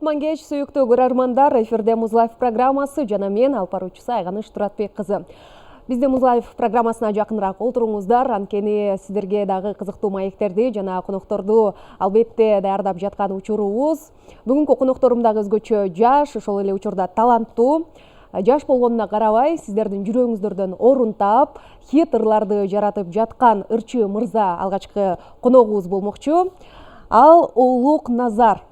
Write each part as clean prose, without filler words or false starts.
Кутман кеч, сүйүктүү көрөрмандар, эфирде Музлайф программасы жана мен алпаруучусу Айганыш Туратбек кызы. Бизде Музлайф программасына жакыныраак олтуруңуздар, анткени сиздерге дагы кызыктуу маектерди жана конокторду албетте даярдап жаткан учурубуз. Бүгүнкү конокторум дагы өзгөчө жаш, ошол эле учурда таланттуу. Жаш болгонуна карабай, сиздердин жүрөгүңүздөрдөн орун таап, хит ырларды жаратып жаткан ырчы мырза алгачкы коногубуз болмокчу. Ал Улук Назар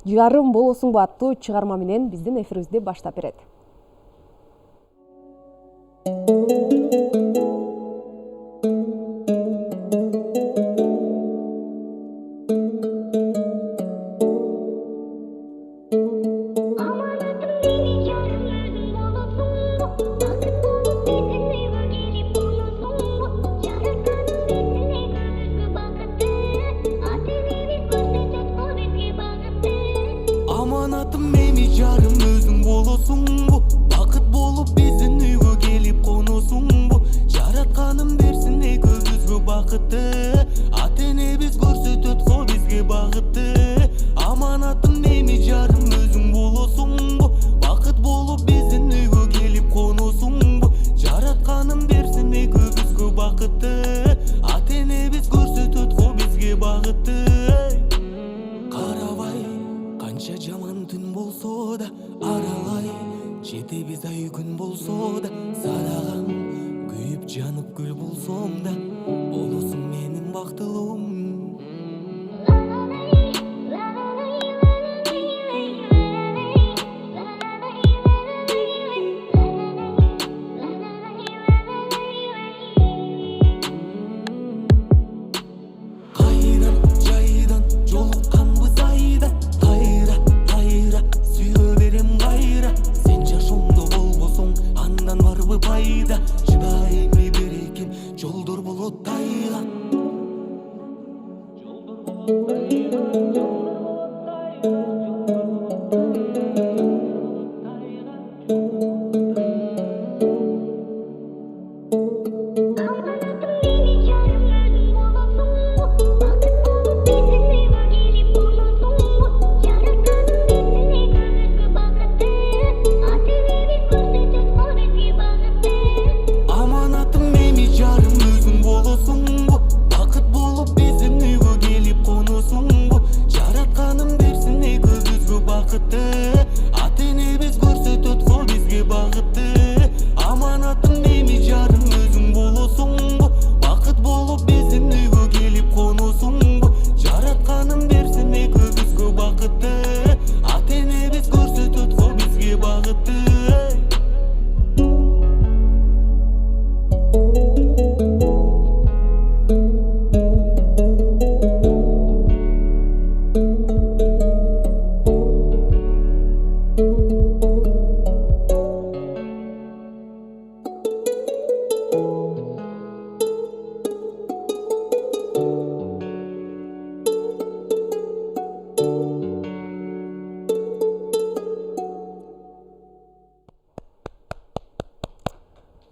жарым болосуңбу аттуу чыгарма менен биздин эфирибизди баштап берет.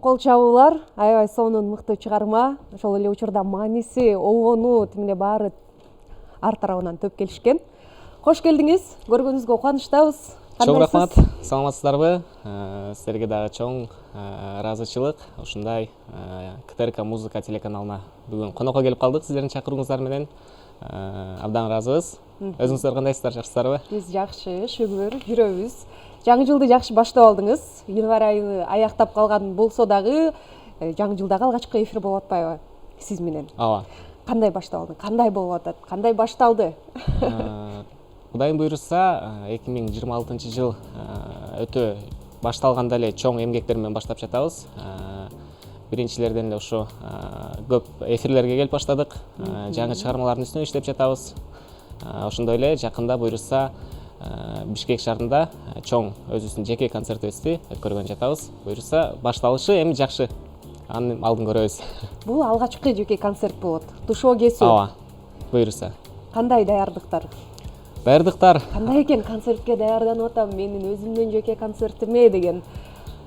Кол чабуулар, аябай сонун мыкты чыгарма. Ошол эле учурда мааниси, обону тимине баары ар тарабынан төп келишкен. Кош келдиңиз. Көргөнүңүзгө кубанычтабыз. Чоң рахмат. Саламатсыздарбы? Силерге дагы чоң ыраазычылык. Ушундай КТРК музыка телеканалына бүгүн конокко келип калдык сиздердин чакырууңуздар менен. Абдан ыраазыбыз. Өзүңүздөр кандайсыздар, жакшысыздарбы? Биз жакшы, шүгүр, жүрөбүз. Жаңы жылды жакшы баштап алдыңыз. Январь айы аяктап калган болсо дагы, жаңы жылдагы алгачкы эфир болуп атпайбы сиз менен? Ооба. Кандай баштап алдың? Кандай болуп атат? Кандай башталды? Кудайым буйруса, 2026 жыл өтө башталганда эле чоң эмгектер менен баштап жатабыз. Биринчилерден эле ушу көп эфирлерге келип баштадык. Жаңы чыгармалардын үстүнө иштеп жатабыз. Ошондой эле жакында буйруса Бишкек шаарында чоң өзүбүздүн жеке концертибизди өткөргөн жатабыз. Буйруса башталышы эми жакшы. Анын алдын көрөбүз. Бул алгачкы жеке концерт болот. Тушоо кесүү. Ооба. Буйруса. Кандай даярдыктар? Даярдыктар. Кандай экен концертке даярданып атам, менин өзүмдүн жеке концертиме деген.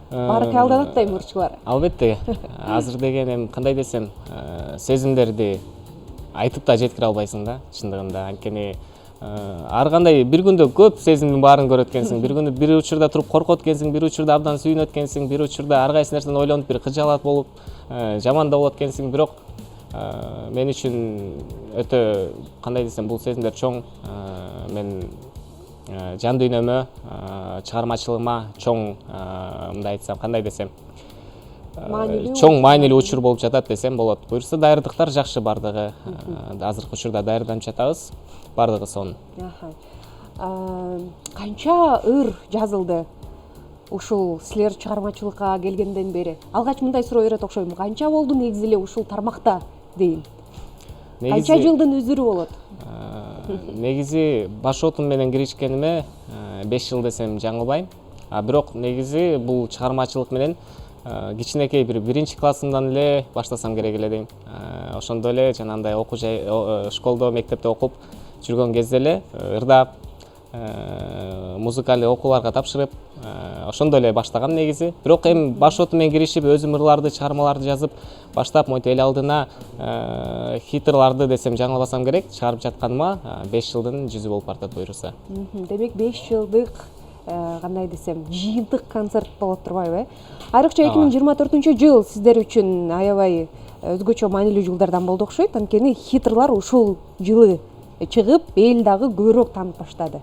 Баары кыялданат да ырчылар. Албетте. Азыр деген эми кандай десем, сезимдерди айтып да жеткире албайсың да, чындыгында. Анткени ар кандай бир күндө көп сезимдин баарын көрөт экенсиң. Бир күндө бир учурда туруп коркот экенсиң, бир учурда абдан сүйүнөт экенсиң, бир учурда ар кайсы нерсени ойлонуп бир кыжаалат болуп, жаман да болот экенсиң. Бирок мен үчүн өтө кандай десем бул сезимдер чоң. Мен жан дүйнөмө, чыгармачылыгыма чоң, мындай айтсам, кандай десем, чоң маанилүү учур болуп жатат десем болот. Буюрса даярдыктар жакшы бардыгы. Азыркы учурда даярданып жатабыз. Бардыгы сонун. Канча ыр жазылды ушул силер чыгармачылыкка келгенден бери? Алгач мындай суроо берет окшойм. Канча болду негизи эле ушул тармакта дейин? Канча жылдын үзүрү болот? Негизи баш отум менен киришкениме 5 жыл десем жаңылбайм. Бирок негизи бул чыгармачылык менен кичинекей бир биринчи классымдан эле баштасам керек эле дейм. Ошондо эле жанагындай школдо, мектепте окуп жүргөн кезде эле ырдап, музыкалдык окууларга тапшырып, ошондо эле баштагам негизи. Бирок эми баш отум менен киришип, өзүм ырларды, чыгармаларды жазып, баштап монтип эл алдына хиттерларды десем жаңылбасам керек, чыгарып жатканыма 5 жылдын жүзү болуп бартат буюрса. Демек 5 жылдык кандай десем, жыйынтык концерт болот турбайбы? Айрыкча 2024 жыл сиздер үчүн аябай өзгөчө маанилүү жылдардан болду окшойт. Анткени хиттерлар ушул жылы чыгып, эл дагы көбүрөөк таанып баштады.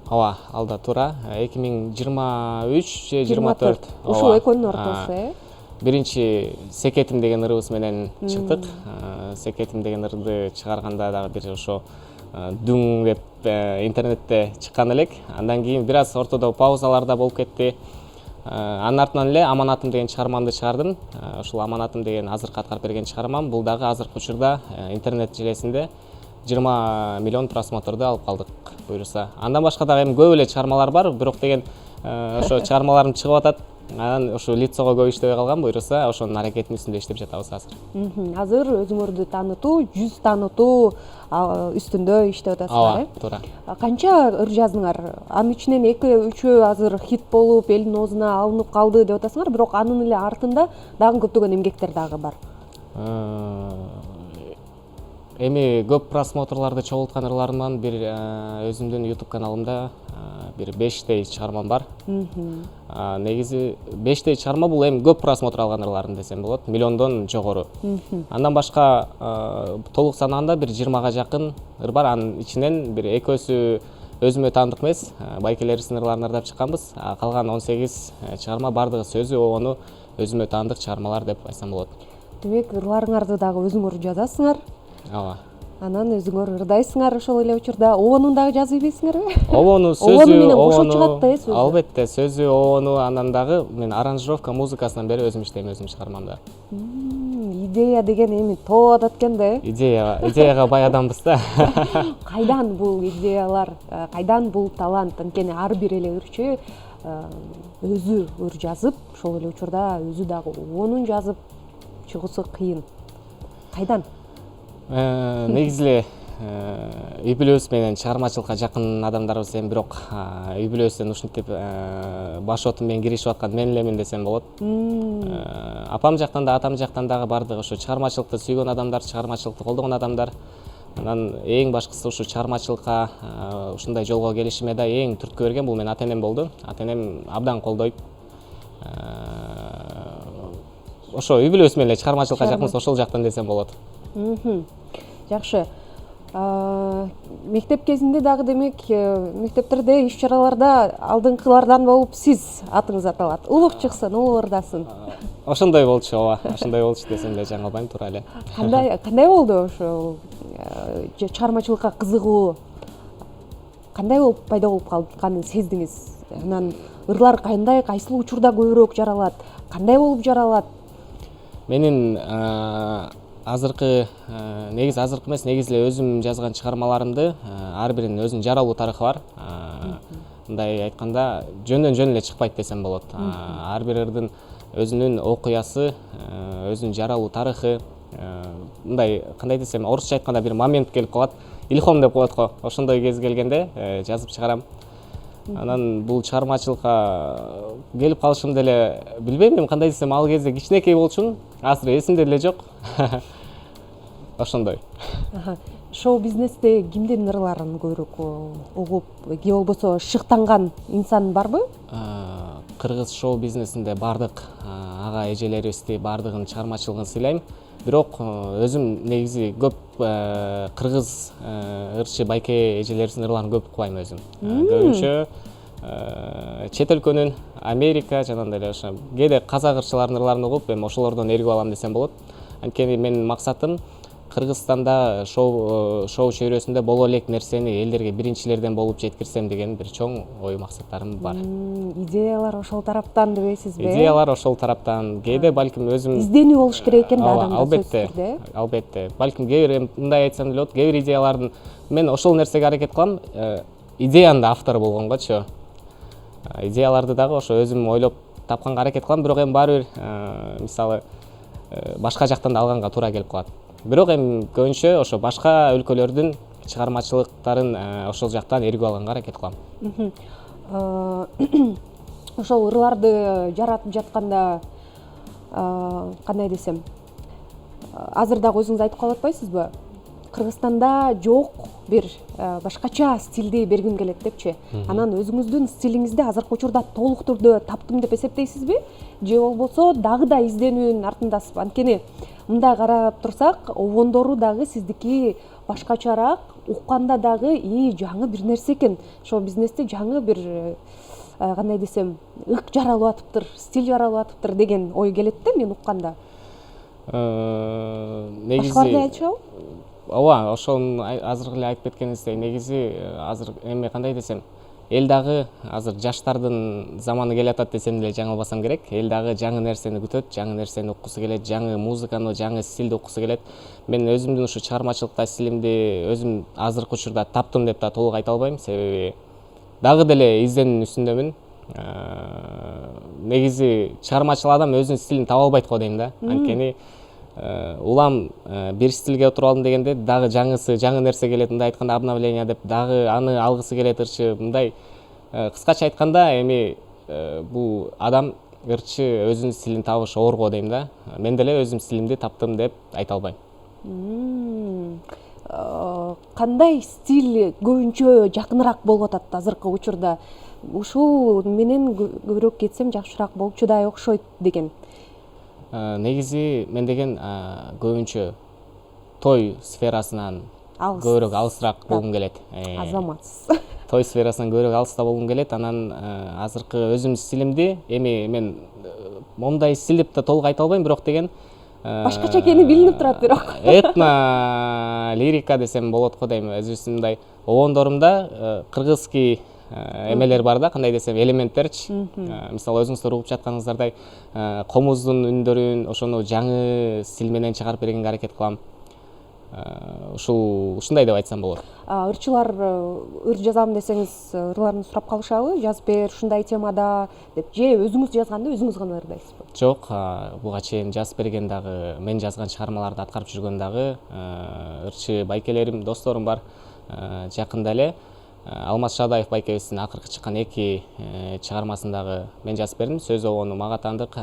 Ооба, алда туура. 2023 же 24. Ушул экөөнүн ортосу, Биринчи Секетим деген ырыбыз менен чыктык. Секетим деген ырды чыгарганда дагы бир ошо дүң деп интернетте чыккан элек. Андан кийин бир аз ортодо паузаларда болуп кетти. Анын артынан эле Аманатым деген чыгармамды чыгардым. Ушул Аманатым деген азыркы аткарып берген чыгармам. Бул дагы азыркы учурда интернет желесинде 20 миллион просмотрду алып калдык буюрса. Андан башка дагы эми көп эле чыгармалар бар, бирок деген ошо чыгармаларым чыгып атат. Анан ошо лицого көп иштебей калган буюрса, ошонун аракетинин үстүндө иштеп жатабыз азыр. Азыр өзүңөрдү таанытуу, жүз таанытуу үстүндө иштеп атасыздар, Ооба, туура. Канча ыр жаздыңар? Анын ичинен 2-3 азыр хит болуп, элдин оозуна алынып калды деп атасыңар, бирок анын эле артында дагы көптөгөн эмгектер дагы бар. Эми көп просмотрларды чогулткан ырларымдан бир өзүмдүн YouTube каналымда бир 5 чыгармам бар. Негизи 5 чыгарма бул эми көп просмотр алган ырларым десем болот, миллиондон жогору. Андан башка толук санаганда бир 20га жакын ыр бар. Анын ичинен бир экөөсү өзүмө таандык эмес, байкелерибиздин ырларын ырдап чыкканбыз. Калган 18 чыгарма бардыгы сөзү обону өзүмө таандык чыгармалар деп айтсам болот. Демек ырларыңарды дагы өзүңөр жазасыңар. Ооба. Анан өзүңөр ырдайсыңар ошол эле учурда. Обонун дагы жазып ийбейсиңерби? Обону сөзү, менен кошо чыгат да сөзү. Албетте, сөзү, обону, андан дагы мен аранжировка музыкасынан бери өзүм иштейм, өзүм чыгармамда. Идея деген эми топ атат экен да. Идеяга бай адамбыз да. Кайдан бул идеялар, кайдан бул талант? Анткени ар бир эле ырчы өзү ыр жазып, ошол эле учурда өзү дагы обонун жазып чыгуусу кыйын. Кайдан? Негизи эле үй бүлөбүз менен чыгармачылыкка жакын адамдарбыз, эми бирок үй бүлөбүздөн ушинтип баш отум менен киришип аткан мен элемин десем болот. Апам жактан да, атам жактан дагы бардыгы ушу чыгармачылыкты сүйгөн адамдар, чыгармачылыкты колдогон адамдар. Анан эң башкысы ушу чыгармачылыкка ушундай жолго келишиме да эң түрткү берген бул менин ата-энем болду. Ата-энем абдан колдойт. Ошо үй бүлөбүз менен эле чыгармачылыкка жакынбыз, ошол жактан десем болот. Жакшы. Мектеп кезинде дагы демек мектептерде иш-чараларда алдыңкылардан болуп сиз атыңыз аталат. Улук чыксын, улуу ырдасын. Ошондой болчу, ооба. Ошондой болчу десем эле жаңылбайм, туура эле. Кандай болду ошол чыгармачылыкка кызыгуу? Кандай болуп пайда болуп калганын сездиңиз? Анан ырлар кандай, кайсыл учурда көбүрөөк жаралат? Кандай болуп жаралат? Менин азыркы эмес, негизи эле өзүм жазган чыгармаларымды ар биринин өзүнүн жаралуу тарыхы бар. Мындай айтканда жөндөн жөн эле чыкпайт десем болот. Ар бир ырдын өзүнүн окуясы, өзүнүн жаралуу тарыхы, мындай кандай десем, орусча айтканда бир момент келип калат. Илхом деп коет го. Ошондой кез келгенде жазып чыгарам. Анан бул чыгармачылыкка келип калышымды эле билбейм, эми кандай десем, ал кезде кичинекей болчумун, азыр эсимде деле жок. Ошондой. шоу бизнесте кимдин ырларын көбүрөөк угуп же болбосо шыктанган инсан барбы? Кыргыз шоу бизнесинде бардык ага эжелерибизди бардыгын чыгармачылыгын сыйлайм. Бирок өзүм негизи көп кыргыз ырчы байке эжелерибиздин ырларын көп укпайм өзүм. Көбүнчө чет өлкөнүн Америка жанагындай эле ошо кээде казак ырчыларынын ырларын угуп, эми ошолордон ээргип алам десем болот. Анткени менин максатым Кыргызстанда шоу чөйрөсүндө боло элек нерсени элдерге биринчилерден болуп жеткирсем деген бир чоң ой максаттарым бар. Идеялар ошол тараптан дебейсизби? Идеялар ошол тараптан. Кээде балким өзүм изденүү болуш керек экен да адамда. Албетте, албетте. Балким кээ бир мындай айтсам деле болот, кээ бир идеялардын мен ошол нерсеге аракет кылам, идеянын да автору болгонгочу. Идеяларды дагы ошо өзүм ойлоп тапканга аракет кылам, бирок эми баары бир мисалы башка жактан да алганга туура келип калат. Бирок эми көбүнчө ошо башка өлкөлөрдүн чыгармачылыктарын ошол жактан ээргип алганга аракет кылам. Ошол ырларды жаратып жатканда кандай десем, азыр дагы өзүңүз айтып калып атпайсызбы? Кыргызстанда жок бир башкача стилди бергим келет депчи. Анан өзүңүздүн стилиңизди азыркы учурда толук түрдө таптым деп эсептейсизби? Же болбосо дагы да изденүүнүн артындасызбы? Анткени мындай карап турсак, обондору дагы сиздики башкачараак, укканда дагы жаңы бир нерсе экен. Шоу бизнесте жаңы бир кандай десем, ык жаралып атыптыр, стиль жаралып атыптыр деген ой келет да мен укканда. Негизи башкаларда айтышабы? Ооба, ошону азыр эле айтып кеткениңиздей, негизи азыр эми кандай десем, эл дагы азыр жаштардын заманы келатат десем деле жаңылбасам керек. Эл дагы жаңы нерсени күтөт, жаңы нерсени уккусу келет, жаңы музыканы, жаңы стилди уккусу келет. Мен өзүмдүн ушу чыгармачылыкта стилимди өзүм азыркы учурда таптым деп да толук айта албайм, себеби дагы деле изденүүнүн үстүндөмүн. Негизи чыгармачыл адам өзүнүн стилин таба албайт го дейм да. Анткени улам бир стилге отуруп алдым дегенде дагы жаңысы, жаңы нерсе келет, мындай айтканда обновление деп дагы аны алгысы келет ырчы. Мындай кыскача айтканда эми бул адам ырчы өзүнүн стилин табышы оор го дейм да. Мен деле өзүм стилимди таптым деп айта албайм. Кандай стиль көбүнчө жакыныраак болуп атат азыркы учурда? Ушул менен көбүрөөк кетсем жакшыраак болуп чыдай окшойт деген. Негизи мен деген көбүнчө той сферасынан көбүрөөк алысыраак болгум келет. Азаматсыз. Той сферасынан көбүрөөк алыста болгум келет. Анан азыркы өзүмдүн стилимди эми мен мондай стиль деп да толук айта албайм, бирок деген башкача экени билинип турат бирок. Этно лирика десем болот го дейм. Өзүбүздүн мындай обондорумда кыргызский эмелер бар да, кандай десем, элементтерчи. Мисалы өзүңүздөр угуп жатканыңыздардай комуздун үндөрүн ошону жаңы стиль менен чыгарып бергенге аракет кылам. Ушундай деп айтсам болот. Ырчылар ыр жазам десеңиз, ырларын сурап калышабы? Жазып бер ушундай темада деп, же өзүңүз жазганда өзүңүз гана ырдайсызбы? Жок, буга чейин жазып берген дагы, мен жазган чыгармаларды аткарып жүргөн дагы ырчы байкелерим, досторум бар. Жакында эле Алмаз Шадаев байкебиздин акыркы чыккан 2 чыгармасын дагы мен жазып бердим. Сөз обону мага таандык,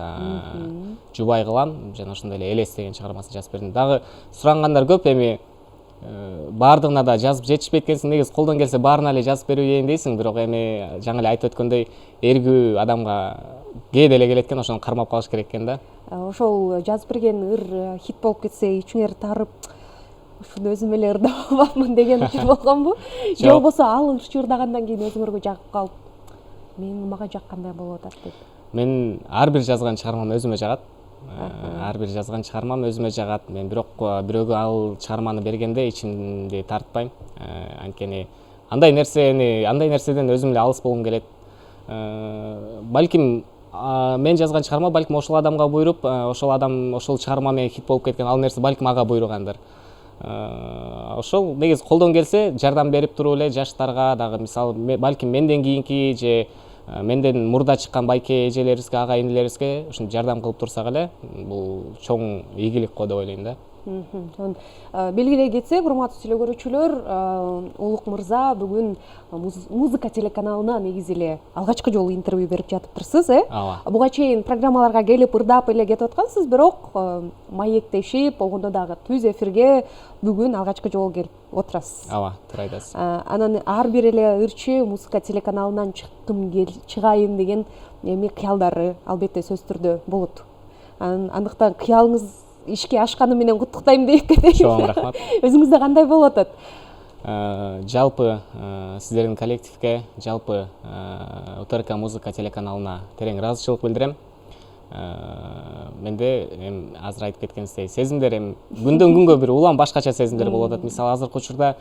Жубай кылам жана ошондой эле Элес деген чыгармасын жазып бердим. Дагы сурангандар көп, эми баардыгына да жазып жетишпейт экенсиң, негизи колдон келсе баарына эле жазып берейин дейсиң, бирок эми жаңы эле айтып өткөндөй эргүү адамга кээде эле келет экен, ошону кармап калыш керек экен да. Ошол жазып берген ыр хит болуп кетсе, ичиңер тарып, ушуну өзүм эле ырдап аламын деген учур болгонбу? Же болбосо ал ырчы ырдагандан кийин өзүңөргө жагып калып, мага жаккандай болуп атат деп. Мен ар бир жазган чыгармам өзүмө жагат. Ар бир жазган чыгармам өзүмө жагат. Мен бирок бирөөгө ал чыгарманы бергенде ичимди тартпайм. Анткени андай нерседен өзүм эле алыс болгум келет. Балким мен жазган чыгарма балким ошол адамга буйруп, ошол адам ошол чыгарма менен хит болуп кеткен, ал нерсе балким ага буйругандыр. Ошол негизи колдон келсе жардам берип туруп эле жаштарга дагы, мисалы балким менден кийинки же менден мурда чыккан байке эжелерибизге, ага инилерибизге ушинтип жардам кылып турсак эле, бул чоң ийгилик го деп ойлойм да. Белгилей кетсек, урматтуу теле көрүүчүлөр, Улук мырза бүгүн музыка телеканалына негизи эле алгачкы жолу интервью берип жатыптырсыз, Ооба. Буга чейин программаларга келип ырдап эле кетип аткансыз, бирок маектешип, болгондо дагы түз эфирге бүгүн алгачкы жолу келип отурасыз. Ооба, туура айтасыз. Анан ар бир эле ырчы музыка телеканалынан чыгайын деген эми кыялдары албетте сөзсүз түрдө болот. Андыктан кыялыңыз ишке ашканы менен куттуктайм деп кетейин. Чоң рахмат. Өзүңүздө кандай болуп атат? Жалпы сиздердин коллективге, жалпы УТРК музыка телеканалына терең ыраазычылык билдирем. Менде азыр айтып кеткениздей сезимдер күндөн күнгө бир улам башкача сезимдер болуп атат. Мисалы азыркы учурда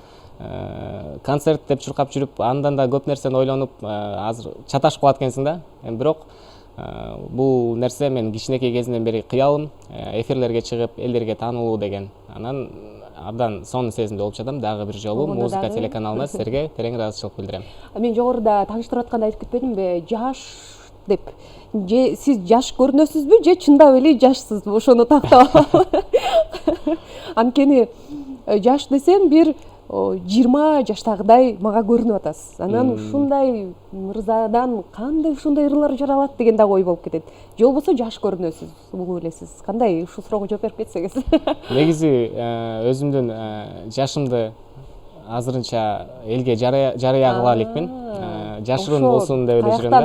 концерт деп чуркап жүрүп, андан да көп нерсени ойлонуп, азыр чаташып калат экенсиң да. Бирок бул нерсе мен кичинекей кезимден бери кыялым, эфирлерге чыгып, элдерге таанылуу деген. Анан абдан сонун сезимде болуп жатам. Дагы бир жолу музыка телеканалына силерге терең ыраазычылык билдирем. Мен жогоруда тааныштырып атканда айтып кетпедимби? Жаш деп. Же сиз жаш көрүнөсүзбү, же чындап эле жашсызбы? Ошону тактап алам. Анткени жаш десем бир 20 жаштагыдай мага көрүнүп атасыз. Анан ушундай мырзадан кандай ушундай ырлар жаралат деген да ой болуп кетет. Же болбосо жаш көрүнөсүз, угуп элесиз. Кандай ушул суроого жооп берип кетсеңиз. Негизи өзүмдүн жашымды азырынча элге жарыя кыла элекмин. Жашыруун болсун деп эле жүрөм да.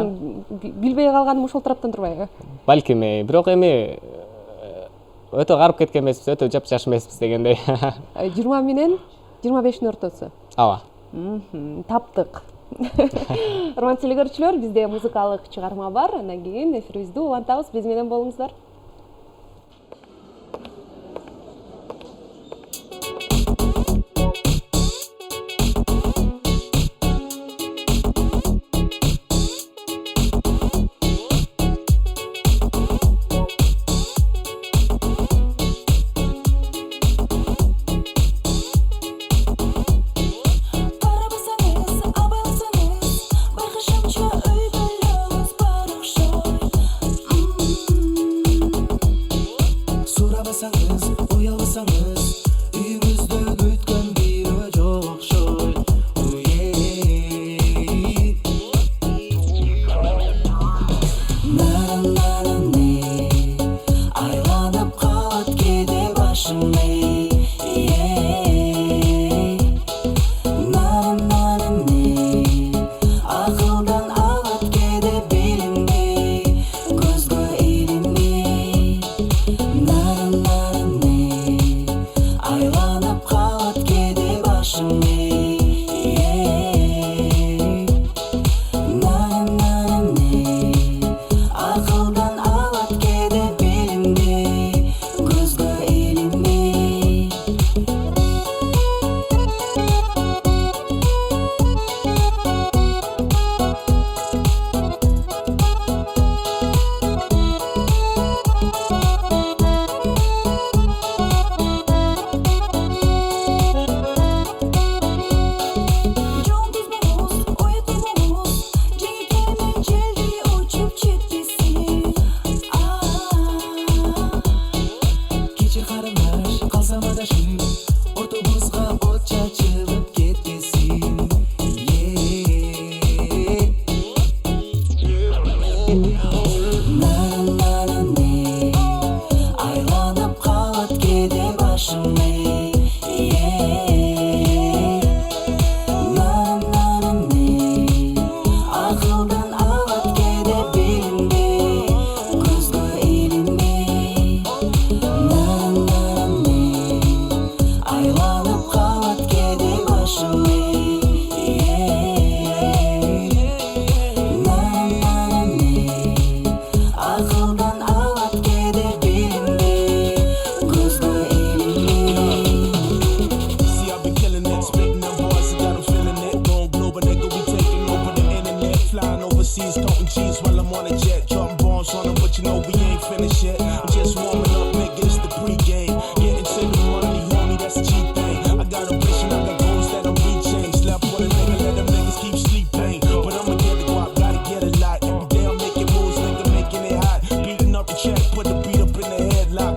Билбей калганым ошол тараптан турбайбы? Балким, бирок эми өтө карып кеткен эмеспиз, өтө жапжаш эмеспиз дегендей. 20 менен 25-тин ортосу. Ооба. Таптык. Урматтуу теле көрүүчүлөр, бизде музыкалык чыгарма бар. Андан кийин эфирибизди улантабыз. Биз менен болуңуздар.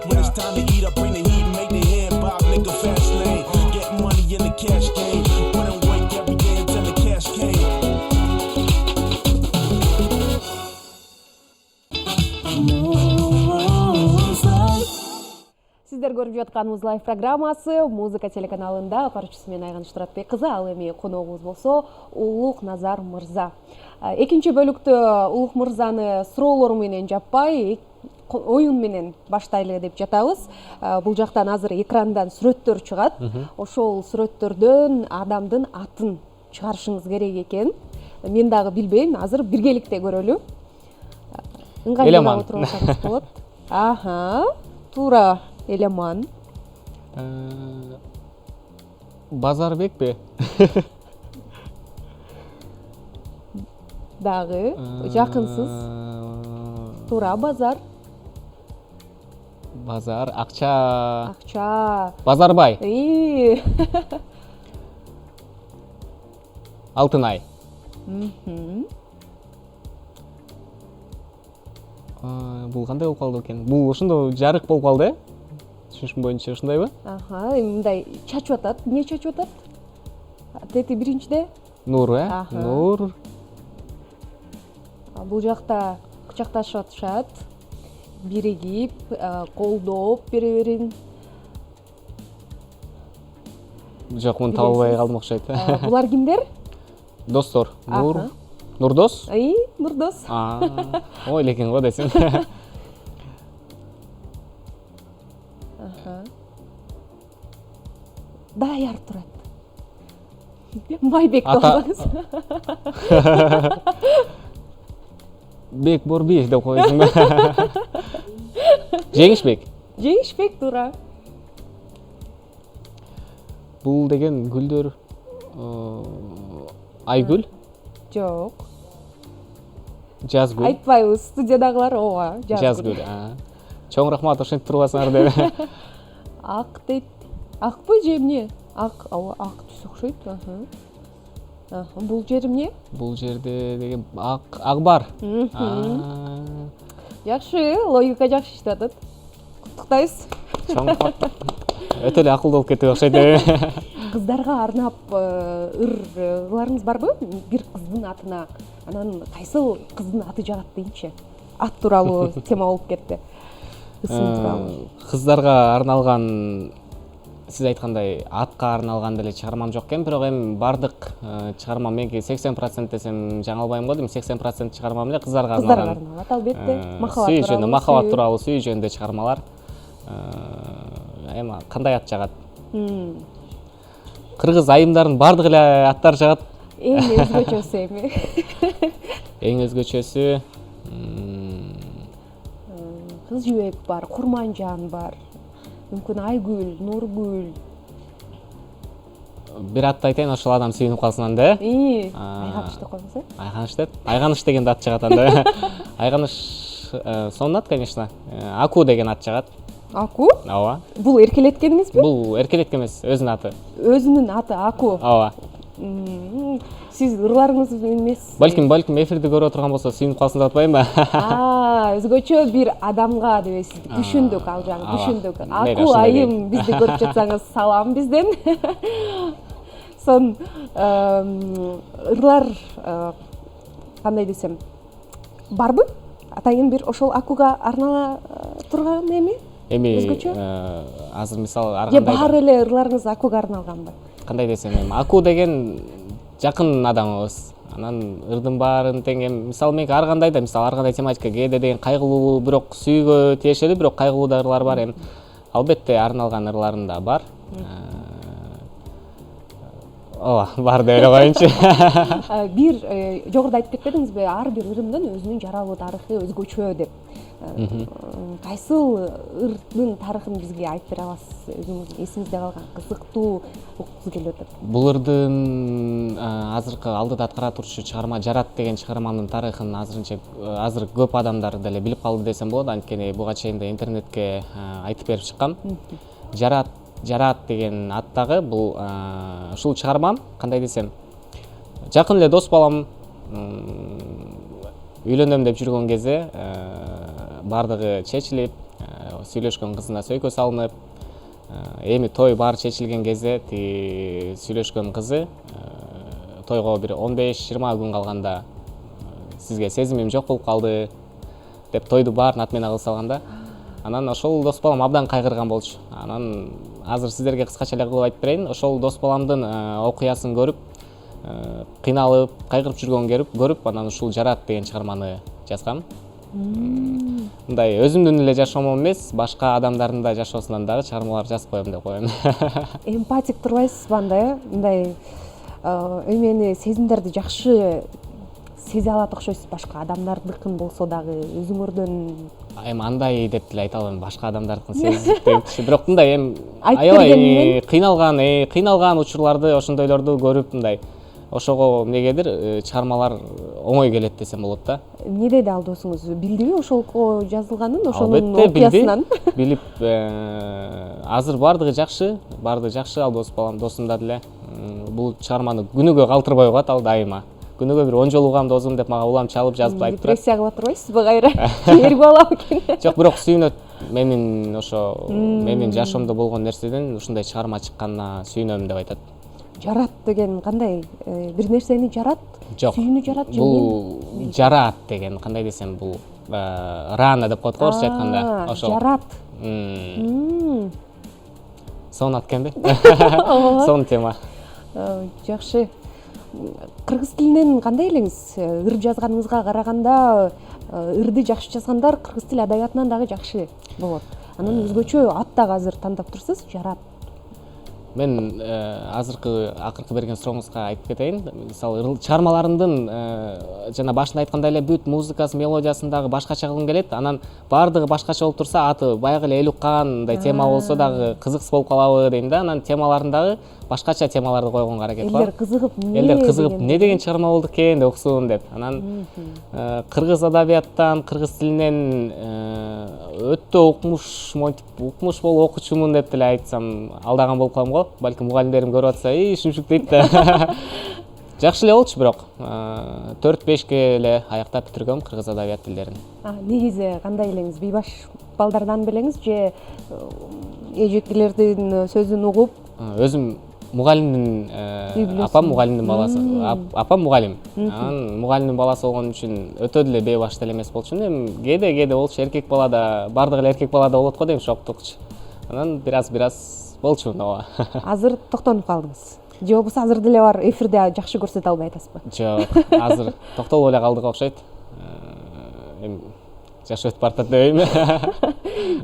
When it's time to eat, I bring the heat and make the head Сиздер көрүп жатканыбыз лайв программасы музыка телеканалында апаручусу мен Айганыч Туратбек кызы, ал эми коногубуз болсо Улук Назар мырза. Экинчи бөлүктө Улук мырзаны суроолор менен жаппай, оюн менен баштайлы деп жатабыз. Бул жактан азыр экрандан сүрөттөр чыгат. Ошол сүрөттөрдөн адамдын атын чыгарышыңыз керек экен. Мен дагы билбейм, азыр биргеликте көрөлү. Ыңгайлуу отуруп алсаңыз болот. Туура Элеман. Базарбекпи? Дагы жакынсыз. Туура Базар. Базар, акча. Акча. Базарбай. Алтынай. Бул кандай болуп калды экен? Бул ошондо жарык болуп калды, түшүнүшүм боюнча ушундайбы? Мындай чачып атат. Эмне чачып атат? Тети биринчиде? Нур, Нур. Бул жакта кучакташып атышат. Биригип, колдоп бири-бирин. Жок, муну таба албай калдым окшойт. Булар кимдер? Достор. Нурдос? Нурдос. Ой, лекин го десем. Даяр турат. Майбек деп алсаңыз. Бек Борбиев деп койсуң ба? Жеңишбек. Жеңишбек туура. Бул деген гүлдөр Айгүл? Жок. Жазгүл. Айтпайбыз, студиядагылар ооба, Жазгүл. Чоң рахмат, ошентип турбасыңар деп. Ак дейт. Акпы же эмне? Ак түс окшойт. Бул жер эмне? Бул жерде деген Акбар. Жакшы, логика жакшы иштеп атат. Куттуктайбыз. Чоң рахмат. Өтө эле акылдуу болуп кеттик окшойт. Кыздарга арнап ырларыңыз барбы? Бир кыздын атына, анан кайсыл кыздын аты жагат дейинчи. Ат тууралуу тема болуп кетти. Ысым тууралуу. Кыздарга арналган, сиз айткандай, атка арналган деле чыгармам жок экен, бирок эми бардык чыгармам меники 80% десем жаңылбайм го дейм, 80% чыгармам эле кыздарга арналган. Кыздарга арналат, албетте. Махабат тууралуу, сүйүү жөнүндө чыгармалар. Эми кандай ат жагат? Кыргыз айымдарынын бардык эле аттары жагат. Эң өзгөчөсү эми. Эң өзгөчөсү Кыз жибек бар, Курманжан бар. Мүмкүн Айгүл, Нургүл. Бир атты айтайын, ошол адам сүйүнүп калсын анда. Айганыч деп койсоңуз, Айганыч деп. Айганыч деген ат жагат анда. Айганыч сонун ат, конечно. Аку деген ат жагат. Аку? Ооба. Бул эркелеткениңизби? Бул эркелеткен эмес, өзүнүн аты. Өзүнүн аты Аку. Ооба. Сиз ырларыңыз эмес. Балким эфирди көрүп отурган болсо сүйүнүп калсын деп атпайбы? Өзгөчө бир адамга дебейсиз. Түшүндүк, ал жагы түшүндүк. Аку айым, бизди көрүп жатсаңыз салам бизден. Сон ырлар кандай десем, барбы? Атайын бир ошол Акуга арнала турган эми? Өзгөчө? Азыр мисалы ар кандай. Же баары эле ырларыңыз Акуга арналганбы? Кандай десем эми, Аку деген жакын адамыбыз. Анан ырдын баарын тең эми, мисалы меники ар кандай да, мисалы ар кандай тематика, кээде деген кайгылуу, бирок сүйүүгө тиешелүү, бирок кайгылуу да ырлар бар эми. Албетте арналган ырларым да бар. Ооба, бар деп эле коеюнчу. Бир жогоруда айтып кетпедиңизби, ар бир ырымдын өзүнүн жаралуу тарыхы өзгөчө деп. Кайсыл ырдын тарыхын бизге айтып бере аласыз? Өзүңүз эсиңизде калган кызыктуу уккуңуз келип атат. Бул ырдын азыркы алдыда аткара турчу чыгарма Жарат деген чыгарманын тарыхын азыр көп адамдар деле билип калды десем болот, анткени буга чейин да интернетке айтып берип чыккам. Жарат деген аттагы бул ушул чыгармам, кандай десем, жакын эле дос балам үйлөнөм деп жүргөн кезде бардыгы чечилип, сүйлөшкөн кызына сөйкө салынып, эми той баары чечилген кезде тиги сүйлөшкөн кызы тойго бир 15-20 күн калганда сизге сезимим жок болуп калды деп тойду баарын атмена кылып салганда, Анан ошол дос балам абдан кайгырган болчу. Анан азыр сиздерге кыскача эле кылып айтып берейин. Ошол дос баламдын окуясын көрүп, кыйналып, кайгырып жүргөнүн көрүп, анан ушул жарат деген чыгарманы жазгам. Мындай өзүмдүн эле жашоомон эмес, башка адамдардын да жашоосунан дагы чыгармалар жазып коем деп коем. Эмпатик турбайсызбы анда, мындай эмени сезимдерди жакшы сезе алат окшойсуз, башка адамдардыкын болсо дагы өзүңөрдөн. Эми андай деп деле айта албайм, башка адамдардыкын сезип киши, бирок мындай Айтып бергенмен кыйналган учурларды, ошондойлорду көрүп мындай ошого эмнегедир чыгармалар оңой келет десем болот да. Эмне деди ал досуңуз? Билдиби ошолко жазылганын, ошонун окуясынан? Билип, азыр баардыгы жакшы, ал досум да деле. Бул чыгарманы күнүгө калтырбай угат ал дайыма. Күнүгө бир 10 жолу угам досум деп мага улам чалып жазып айтып турат. Депрессия кыла турбайсызбы кайра? Жиберип алам экен. Жок, бирок сүйүнөт. Менин жашоомдо болгон нерседен ушундай чыгарма чыкканына сүйүнөм деп айтат. Жарат деген кандай? Бир нерсени жарат? Жок. Сүйүүнү жарат же? Бул жарат деген кандай десем, бул рана деп коет го орусча айтканда. Ошол. Жарат. Сонун ат экенби? Сонун тема. Жакшы. Кыргыз тилинен кандай элеңиз? Ыр жазганыңызга караганда, ырды жакшы жазгандар кыргыз тил адабиятынан дагы жакшы болот. Анан өзгөчө ат дагы азыр тандап турсуз, жарат. Мен акыркы берген сурооңузга айтып кетейин. Мисалы, чыгармаларымдын жана башында айткандай эле бүт музыкасы, мелодиясын дагы башкача кылгым келет. Анан баардыгы башкача болуп турса, аты баягы эле эл уккандай тема болсо дагы кызыксыз болуп калабы дейм да. Анан темаларын дагы башкача темаларды койгонго аракет кылам. Элдер кызыгып, эмне деген чыгарма болду экен деп уксун деп. Анан кыргыз адабияттан, кыргыз тилинен өтө укмуш болуп окучумун деп деле айтсам алдаган болуп калам го. Балким мугалимдерим көрүп атса, шүмшүк дейт да. Жакшы эле болчу, бирок 4-5ке эле аяктап бүтүргөм кыргыз адабият тилдерин. Негизи кандай элеңиз? Бийбаш балдардан белеңиз же эжекелердин сөзүн угуп? Өзүм мугалимдин, апам мугалимдин баласы. Апам мугалим. Анан мугалимдин баласы болгон үчүн өтө деле бейбаш деле эмес болчу. Эми кээде болчу, эркек балада, баардыгы эле эркек балада болот го дейм, шоктукчу. Анан бир аз болчу ооба. Азыр токтонуп калдыңыз. Же болбосо азыр деле бар эфирде жакшы көрсөтө албай атасызбы? Жок, азыр токтолуп эле калдык окшойт. Эми жаш өтүп баратат дебейм.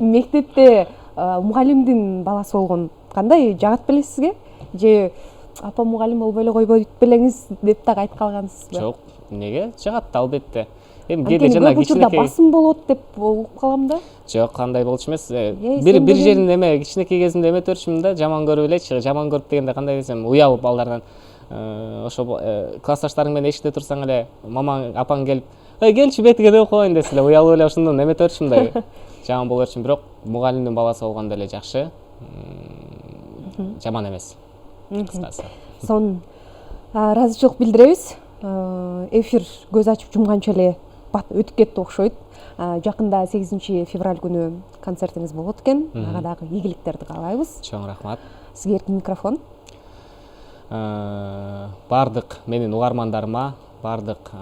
Мектепте мугалимдин баласы болгон кандай жагат беле сизге? Же апа мугалим болбой эле койбойт белеңиз деп дагы айтып калгансызбы? Жок, эмнеге? Жагат да, албетте. Эми кээде жана кичинекей басым болот деп угуп калам да. Жок, кандай болчу эмес. Бир жеринде эме кичинекей кезимде эметөрчүмүн да, жаман көрүп элечи. Жаман көрүп дегенде кандай десем, уялып балдардан. Ошо классташтарың менен эшикте турсаң эле, мамаң, апаң келип, келчи бетиге деп коеюн десе эле, уялып эле ошондон эметөрчүмүн да. Жаман болчумун, бирок мугалимдин баласы болгондо эле жакшы. Жаман эмес. Сонун ыраазычылык билдиребиз. Эфир көз ачып жумганча эле өтүп кетти окшойт. Жакында 8 февраль күнү концертиңиз болот экен. Ага дагы ийгиликтерди каалайбыз. Чоң рахмат. Сизге эркин микрофон. Бардык менин угармандарыма, бардык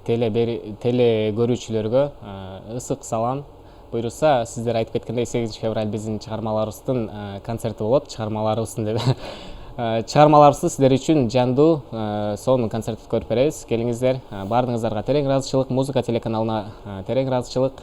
теле көрүүчүлөргө ысык салам. Буйруса, сиздер айтып кеткендей 8 февраль биздин чыгармаларыбыздын концерти болот. Чыгармаларыбызды сиздер үчүн жандуу сонун концерт көрүп беребиз. Келиңиздер. Баарыңыздарга терең ыраазычылык, музыка телеканалына терең ыраазычылык.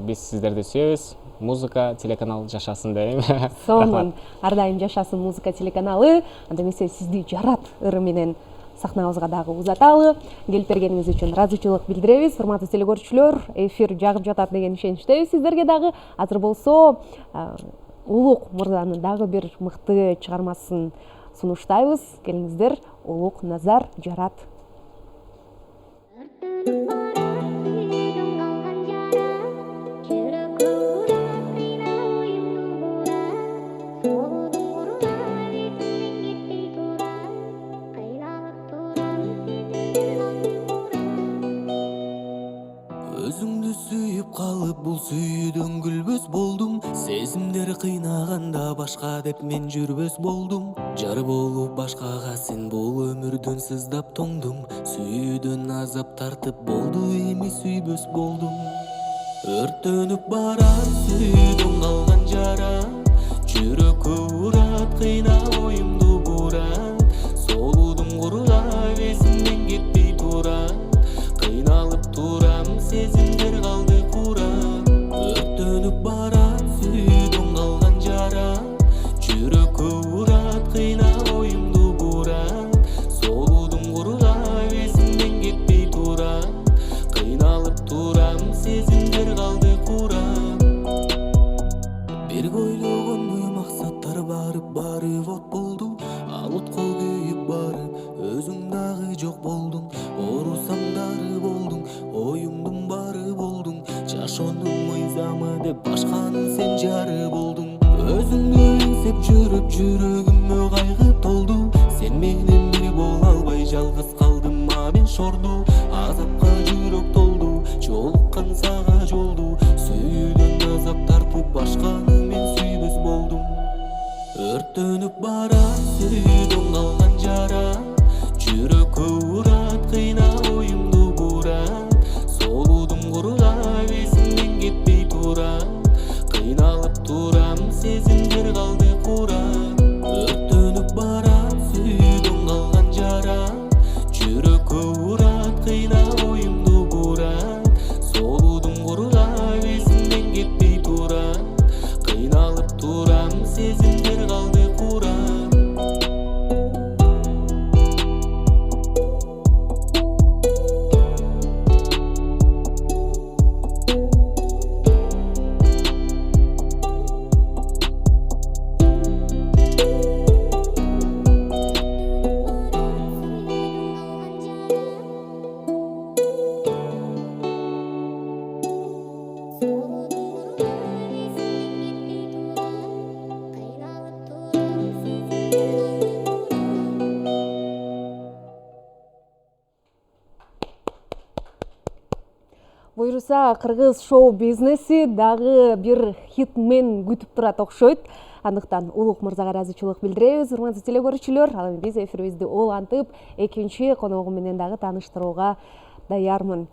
Биз сиздерди сүйөбүз. Музыка телеканал жашасын дейм. Сонун. Ар дайым жашасын музыка телеканалы. Анда эмесе сизди жарат ыры менен сахнабызга дагы узаталы. Келип бергениңиз үчүн ыраазычылык билдиребиз. Урматтуу телекөрүүчүлөр, эфир жагып жатат деген ишеничтебиз сиздерге дагы. Азыр болсо Улук мырзанын дагы бир мыкты чыгармасын сунуштайбыз. Келиңиздер, Улук Назар жарат. Өзүңдү сүйүп калып бул сүйүүдөн күлбөс болдум. Сезимдер кыйнаганда башка деп мен жүрбөс болдум. Жар болуп башкага сен бул өмүрдөн сыздап тоңдум. Сүйүүдөн азап тартып болду эми сүйбөс болдум. Өрттөнүп барат сүйдүң калган жара, жүрөккө урат кыйнап оюмду бурат, солуудум кургап эсимден кетпей турат, кыйналып турам сезимдер калды курап. Өрттөнүп барат сүйдүң калган жара, жүрөккө урат кыйнап оюмду бурат, солуудум кургап эсимден кетпей турат, кыйналып турам сезимдер калды курап. Бир ойлогон ой максаттар барып от болду, алут кол күйүп барып өзүң дагы жок болдуң, оорусам дары болдуң, оюмдун бары болдуң, жашоонун мыйзамы деп башканын сен жары болдуң. Өзүңдү эңсеп жүрүп жүрөгүмө кайгы толду, сен менен бир боло албай жалгыз калдым мен шорду, азапка жүрөк толду, жолуккан сага жолду, сүйүүдөн азап тартып башканы мен сүйбөс болдум. Өрттөнүп барат сүйдүң калган жара, жүрөккө урат кыйнап оюмду бурат, солуудум кургап эсимден кетпей турат, кыйналып турам сезимдер калды курап. Өрттөнүп барат сүйдүң калган жара, жүрөккө урат кыйнап оюмду бурат, солуудум кургап эсимден кетпей турат, кыйналып турам сезимдер калды курап. Буюрса, кыргыз шоу бизнеси дагы бир хитмен күтүп турат окшойт. Андыктан Улук мырзага ыраазычылык билдиребиз. Урматтуу телекөрүүчүлөр, ал эми биз эфирибизди улантып, экинчи коногум менен дагы тааныштырууга даярмын.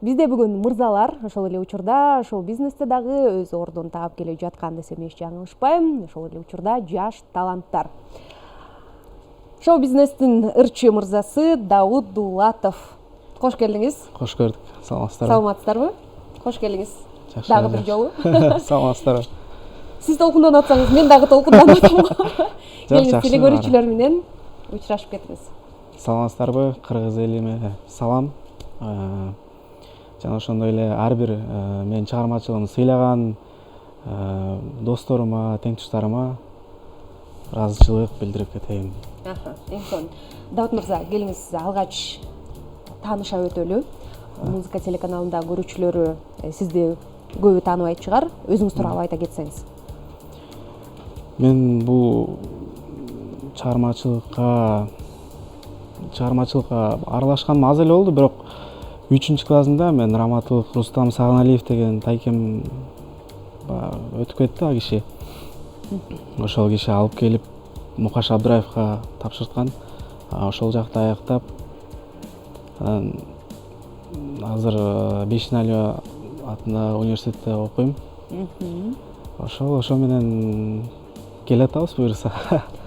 Бизде бүгүн мырзалар, ошол эле учурда шоу бизнесте дагы өз ордун таап келе жаткан десем эч жаңылышпайм. Ошол эле учурда жаш таланттар. Шоу бизнестин ырчы мырзасы Дауд Дулатов. Кош келдиңиз. Кош көрдүк. Саламатсыздарбы? Саламатсыздарбы? Кош келдиңиз. Жакшы. Дагы бир жолу. Саламатсыздарбы? Сиз толкунданып атсаңыз, мен дагы толкунданып атам. Келиңиз, жакшы. телекөрүүчүлөр менен учурашып кетиңиз. Саламатсыздарбы? Кыргыз элиме салам. Жана ошондой эле ар бир менин чыгармачылыгымды сыйлаган досторума, тең туштарыма ыраазычылык билдирип кетейин. Эң сонун. Дауд мырза, келиңиз, алгач тааныша өтөлү. Музыка телеканалында көрүүчүлөрү сизди көбү тааныбайт чыгар. Өзүңүз тууралуу айта кетсеңиз. Мен бул чыгармачылыкка аралашканым аз эле болду, бирок 3-классында мен Раматылык Рустам Сагыналиев деген тайкем өтүп кетти а киши. Ошол киши алып келип Мукаш Абдыраевга тапшырткан. Ошол жакта аяктап, азыр Бешиналиев атындагы университетте окуйм. Ошол менен келатабыз буюрса.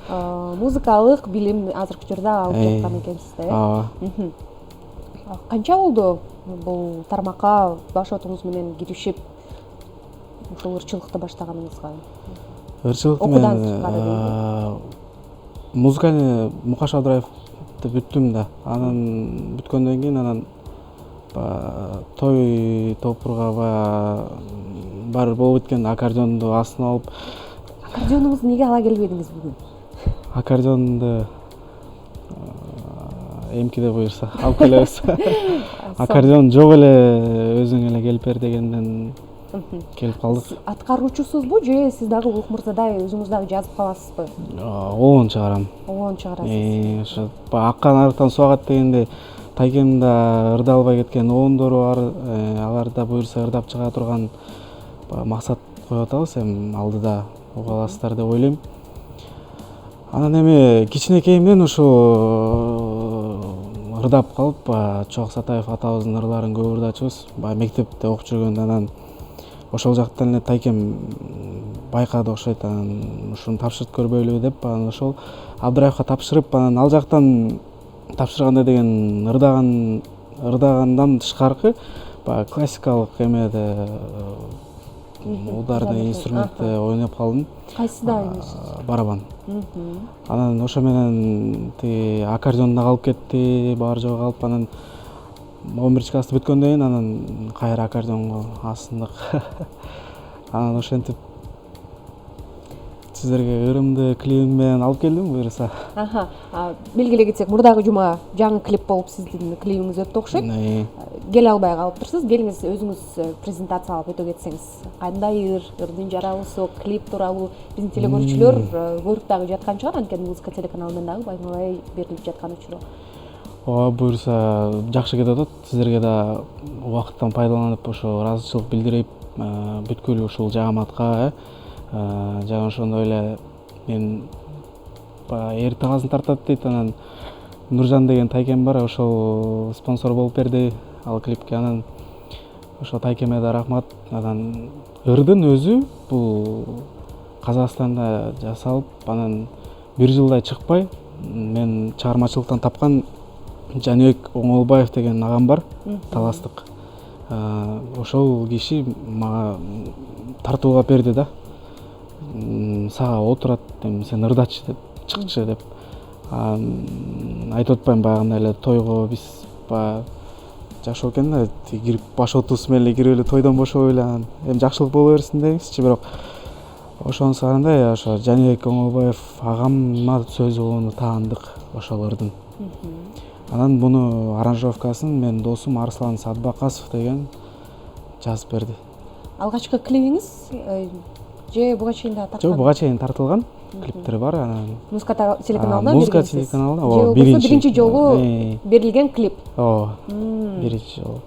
Музыкалык билим азыркы учурда алып жаткан экенсиз да, э? Ооба. Канча болду бул тармакка баш отуңуз менен киришип, ушул ырчылыкты баштаганыңызга? Ырчылыкты мен музыканы Мукаш Абдыраевди бүттүм да. Анан бүткөндөн кийин анан той топурга бар болуп кеткен аккордеонду астына алып. Аккордеонуңузду эмнеге ала келбедиңиз бүгүн? Аккордеонду эмкиде буюрса алып келебиз. Аккордеон жок эле, өзүң эле келип бер дегенден келип калдык. Аткаруучусузбу же сиз дагы Улук мырзадай өзүңүз дагы жазып каласызбы? Оон чыгарам. Оон чыгарасыз. Ошо аккан арыктан суу агат дегенде тайкемда ырдалбай кеткен оондору бар, аларда буюрса ырдап чыга турган максат коюп атабыз эми алдыда, уга аласыздар деп ойлойм. Анан эми кичинекейимден ушу ырдап калып, Чоок Сатаев атабыздын ырларын көп ырдачубуз. Мектепте окуп жүргөндө анан ошол жактан эле тайкем байкады окшойт, анан ушуну тапшырып көрбөйлүбү деп анан ошол Абдыраевка тапшырып, анан ал жактан тапшырганда деген ырдагандан тышкаркы баягы классикалык эмеде ударный инструментте ойноп калдым. Кайсыда эмес? Барабан. Анан ошо менен тиги аккордеон да калып кетти, баары жогу калып, анан 11-классты бүткөндөн кийин анан кайра аккордеонго асындык. Анан ошентип сиздерге ырымды клипим менен алып келдим, буюрса. Белгилей кетсек, мурдагы жума жаңы клип болуп сиздин клипиңиз өттү окшойт. Келе албай калыптырсыз. Келиңиз өзүңүз презентациялап өтө кетсеңиз. Кандай ырдын жаралысы, клип тууралуу биздин телекөрүүчүлөр көрүп дагы жаткан чыгар, анткени музыка телеканалынан дагы байма-бай берилип жаткан учуру. Ооба, буюрса жакшы кетип атат. Сиздерге да убакыттан пайдаланып ошо ыраазычылык билдирип, бүткүл ушул жааматка, жана ошондой эле мен эрте казын тартат дейт, анан Нуржан деген тайкем бар, ошол спонсор болуп берди ал клипке. Анан ошо тайкеме да рахмат. Анан ырдын өзү бул Казакстанда жасалып, анан 1 жылдай чыкпай, мен чыгармачылыктан тапкан Жаныбек Оңолбаев деген агам бар, таластык. Ошол киши мага тартууга берди да. Сага отурат, сен ырдачы деп, чыкчы деп. Айтып атпайм, баягындай эле тойго биз жашоо экен да, кирип баш отубуз менен эле кирип эле тойдон бошобой эле анан эми жакшылык боло берсин дегизчи, бирок ошонусу карандай ошо Жаныбек Оңолбаев агамма сөз болууну таандык ошол ырдын. Анан буну аранжировкасын менин досум Арслан Садбакасов деген жазып берди. Алгачкы клипиңиз же буга чейин да тарткан? Жок, буга чейин тартылган клиптер бар. Анан музыка телеканалына музыка телеканалына, ооба, биринчи жолу берилген клип. Ооба, биринчи жолу.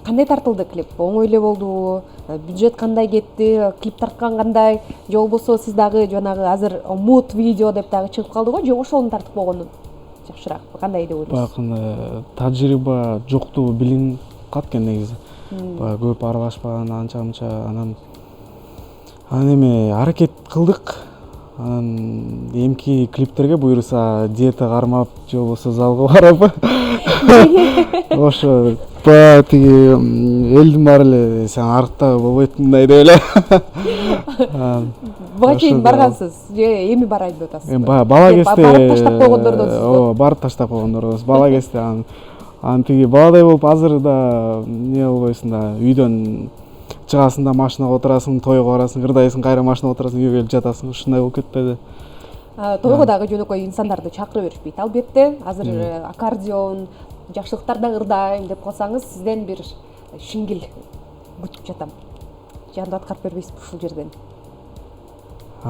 Кандай тартылды клип? Оңой эле болдубу? Бюджет кандай кетти? Клип тарткан кандай? Же болбосо сиз дагы жанагы азыр мод видео деп дагы чыгып калды го, же ошону тартып койгону жакшыраак? Кандай деп ойлойсуз? Баягы тажрыйба жоктугу билинип калат экен негизи. Баягы көп аралашпаган анча-мынча, анан эми аракет кылдык. Анан эмки клиптерге буюрса диета кармап же болбосо залга барып ошо тиги элдин баары эле сен арыкта болбойт мындай деп эле. Буга чейин баргансыз же эми барайын деп атасыз? Эми бала кезде барып таштап койгондордонсуз. Ооба, барып таштап койгондордонбуз. Бала кезде анан тиги баладай болуп азыр да эмне болбойсуң да, үйдөн чыгасың да машинага отурасың, тойго барасың, ырдайсың, кайра машинага отурасың, үйгө келип жатасың. Ушундай болуп кетпеди? Тойго дагы жөнөкөй инсандарды чакыра беришпейт. Албетте, азыр аккордеон, жакшылыктарда ырдайм деп калсаңыз, сизден бир шиңгил күтүп жатам. Жанды аткарып бербейсизби ушул жерден?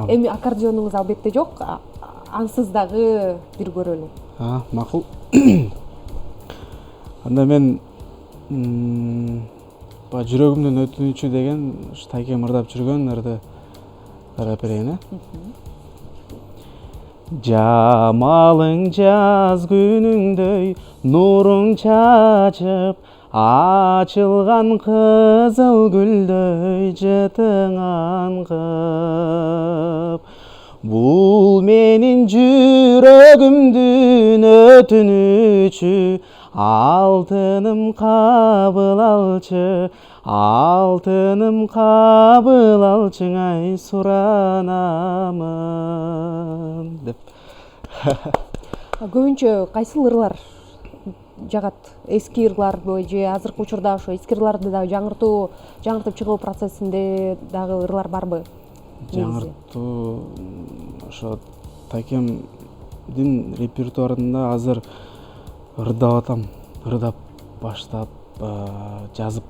Эми аккордеонуңуз албетте жок, ансыз дагы бир көрөлү. Макул. Анда мен жүрөгүмдүн өтүнүчү деген тайкем ырдап жүргөн ырды ырдап берейин. Жамалың жаз күнүңдөй нуруң чачып, ачылган кызыл гүлдөй жытың аңкып. Бул менин жүрөгүмдүн өтүнүчү, алтыным кабыл алчы, алтыным кабыл алчыңай суранамын деп. Көбүнчө кайсыл ырлар жагат? Эски ырларбы же азыркы учурда ошо эски ырларды дагы жаңыртып чыгуу процессинде дагы ырлар барбы? Жаңыртуу ошо тайкемдин репертуарында азыр ырдап атам, ырдап баштап жазып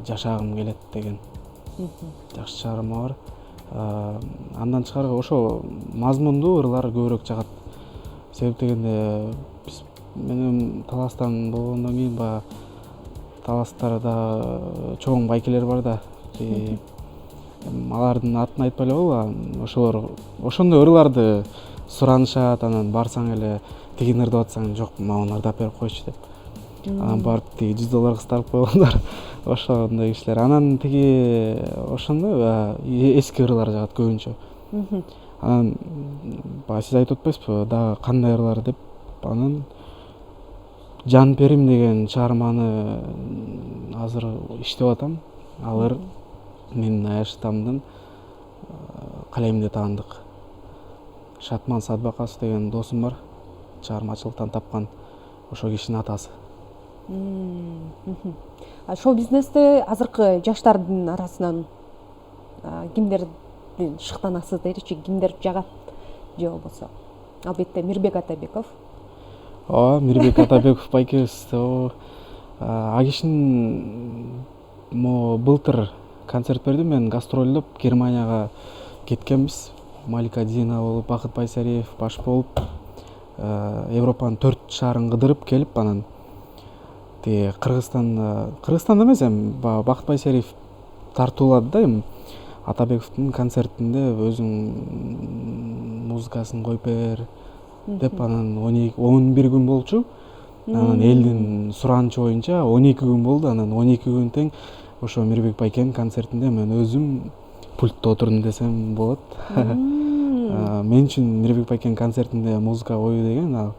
жашагым келет деген жакшы чыгарма бар. Андан тышкары ошо мазмундуу ырлар көбүрөөк жагат. Себеп дегенде биз менен таластан болгондон кийин баягы таластарда чоң байкелер бар да. Алардын атын айтпай эле коелу. Ошолор ошондой ырларды суранышат, анан барсаң эле тигини ырдап атсаң, жок, мага ырдап берип койчу деп. анан барып тиги $100 кыстарып койгондар ошондой кишилер. Анан тиги ошондой эски ырлар жагат көбүнчө. Анан баягы сиз айтып атпайсызбы дагы кандай ырлар деп. Анан Жан Перим деген чыгарманы азыр иштеп атам. Ал ыр менин Аяштамдын калеминде таандык. Шатман Садбакасов деген досум бар. Чыгармачылыктан тапкан ошол кишинин атасы. Шоу бизнесте азыркы жаштардын арасынан кимдердин шыктанасыз дейчи, кимдер жагат же болбосо? Албетте Мирбек Атабеков. Мирбек Атабеков байкебиз. А кишинин былтыр концерт бердим, мен гастролдоп Германияга кеткенбиз. Малика Дина болуп, Бакыт Байсариев баш болуп, Европанын 4 шаарын кыдырып келип, анан тиги Кыргызстанда эмес, Бакыт Байсариев тартуулады да, эми Атабековдун концертинде өзүң музыкасын коюп бер деп, анан 11 күн болчу. Анан элдин суранычы боюнча 12 күн болду. Анан 12 күн тең ошо Мирбек байкенин концертинде мен өзүм пультта отурдум десем болот. Мен үчүн Мирбек байкенин концертинде музыка коюу деген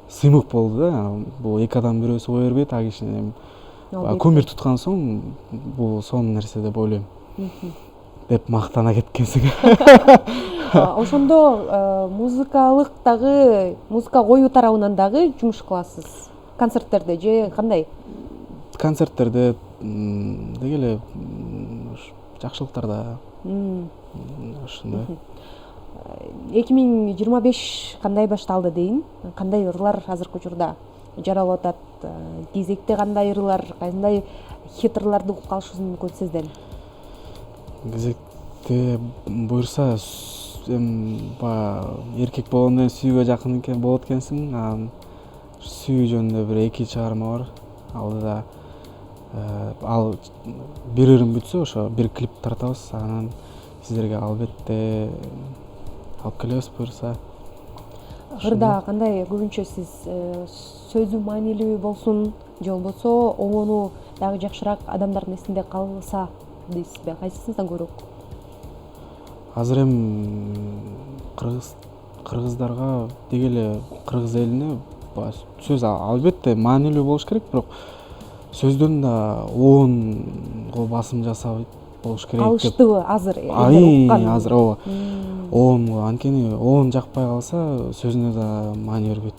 сыймык болду да. Бул эки адам бирөөсү кое бербейт, а кишини кумир туткан соң бул сонун нерсе деп ойлойм. Деп мактана кеткенсиң. Ошондо музыкалык дагы, музыка коюу тарабынан дагы жумуш кыласыз. Концерттерде же кандай? Концерттерде деги эле жакшылыктарда. Ошондой. 2025 кандай башталды дейин? Кандай ырлар азыркы учурда жаралып атат? Кезекте кандай ырлар, кандай хит ырларды угуп калышыбыз мүмкүн сизден? Кезекте буюрса эркек болгондон сүйүүгө жакын болот экенсиң. Сүйүү жөнүндө бир 2 чыгарма бар. Алдыда ал бир ырым бүтсө, ошо бир клип тартабыз. Анан сиздерге албетте алып келебиз буюрса. Ырда кандай көбүнчө сиз сөзү маанилүү болсун же болбосо оңону дагы жакшыраак адамдардын эсинде калса дейсизби? Кайсысынан көрөк? Азыр эми кыргыздарга деги эле кыргыз элине сөз албетте маанилүү болуш керек, бирок сөздөн да оонго басым жасап болуш керек деп. Алыштыбы азыр? Азыр ооба. Оонго, анткени оон жакпай калса сөзүнө да маани бербейт.